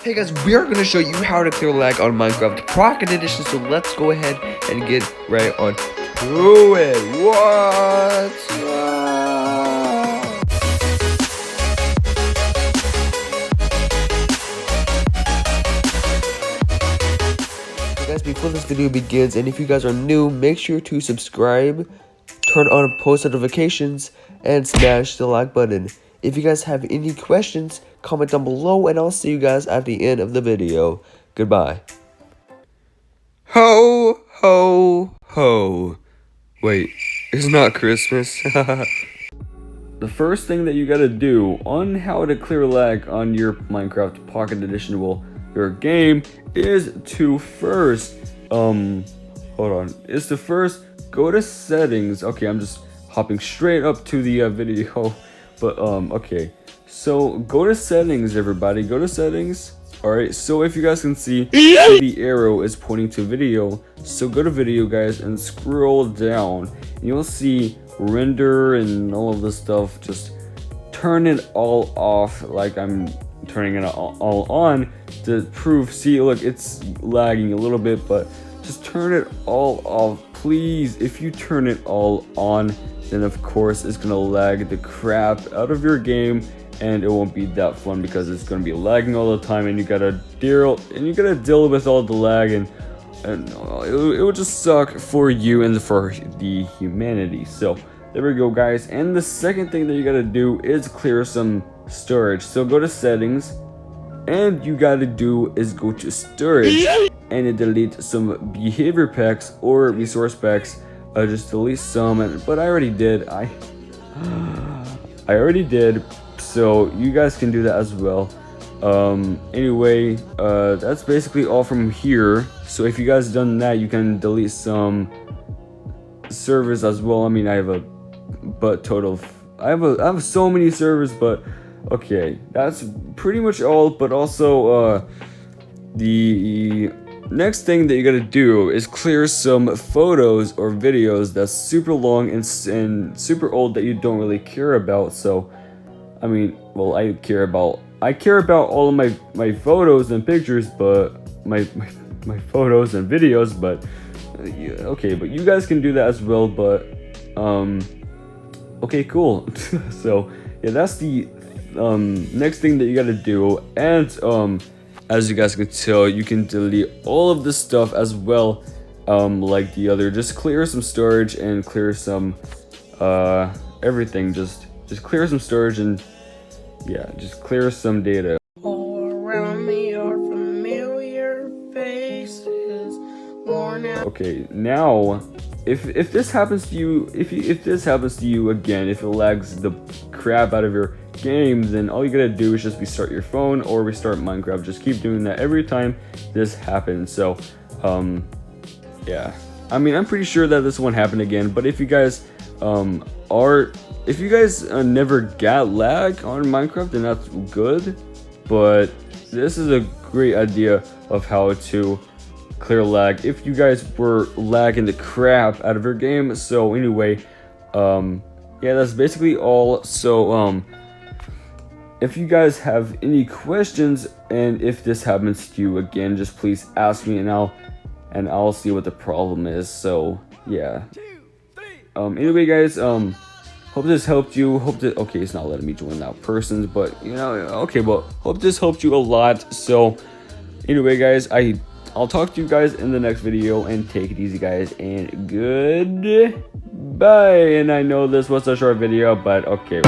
Hey guys, we are going to show you how to clear lag on Minecraft Pocket Edition, so let's go ahead and get right on to it. What? So guys, before this video begins, and if you guys are new, make sure to subscribe, turn on post notifications, and smash the like button. If you guys have any questions, comment down below, and I'll see you guys at the end of the video. Goodbye. Ho, ho, ho. Wait, it's not Christmas. The first thing that you gotta do on how to clear lag on your Minecraft Pocket Edition, well, your game, is to first, is to first go to settings. Okay, I'm just hopping straight up to the video. But okay, so go to settings, everybody, go to settings. All right, so if you guys can see, the arrow is pointing to video, so go to video, guys, and scroll down, and you'll see render and all of this stuff. Just turn it all off, like I'm turning it all on to prove. See, look, it's lagging a little bit, but just turn it all off, please. If you turn it all on, then of course it's gonna lag the crap out of your game, and it won't be that fun because it's gonna be lagging all the time, and you gotta deal with all the lag, and it would just suck for you and for the humanity. So there we go, guys. And the second thing that you gotta do is clear some storage. So go to settings, and you gotta do is go to storage and delete some behavior packs or resource packs. Just delete some, but I already did. I already did, so you guys can do that as well. Anyway, that's basically all from here. So if you guys done that, you can delete some servers as well. I mean, I have I have so many servers, but okay, that's pretty much all. But also, the next thing that you gotta do is clear some photos or videos that's super long and super old that you don't really care about. So, I mean, well, I care about all of my photos and pictures, but my photos and videos. But yeah, okay, but you guys can do that as well. But okay, cool. So yeah, that's the next thing that you gotta do. And as you guys can tell, you can delete all of this stuff as well, like the other. Just clear some storage and clear some everything. Just clear some storage, and yeah, just clear some data. All around me are familiar faces, worn out. Okay, now if this happens to you, if this happens to you again, if it lags the crap out of your game, then all you gotta do is just restart your phone or restart Minecraft. Just keep doing that every time this happens. So yeah, I mean, I'm pretty sure that this won't happen again. But if you guys never got lag on Minecraft, then that's good. But this is a great idea of how to clear lag if you guys were lagging the crap out of your game. So anyway, yeah, that's basically all. So if you guys have any questions, and if this happens to you again, just please ask me, and I'll see what the problem is. So yeah, anyway, guys, hope this helped you. Okay, it's not letting me join that person's, but you know, okay, but hope this helped you a lot. So anyway, guys, I'll talk to you guys in the next video, and take it easy, guys, and goodbye. And I know this was a short video, but okay.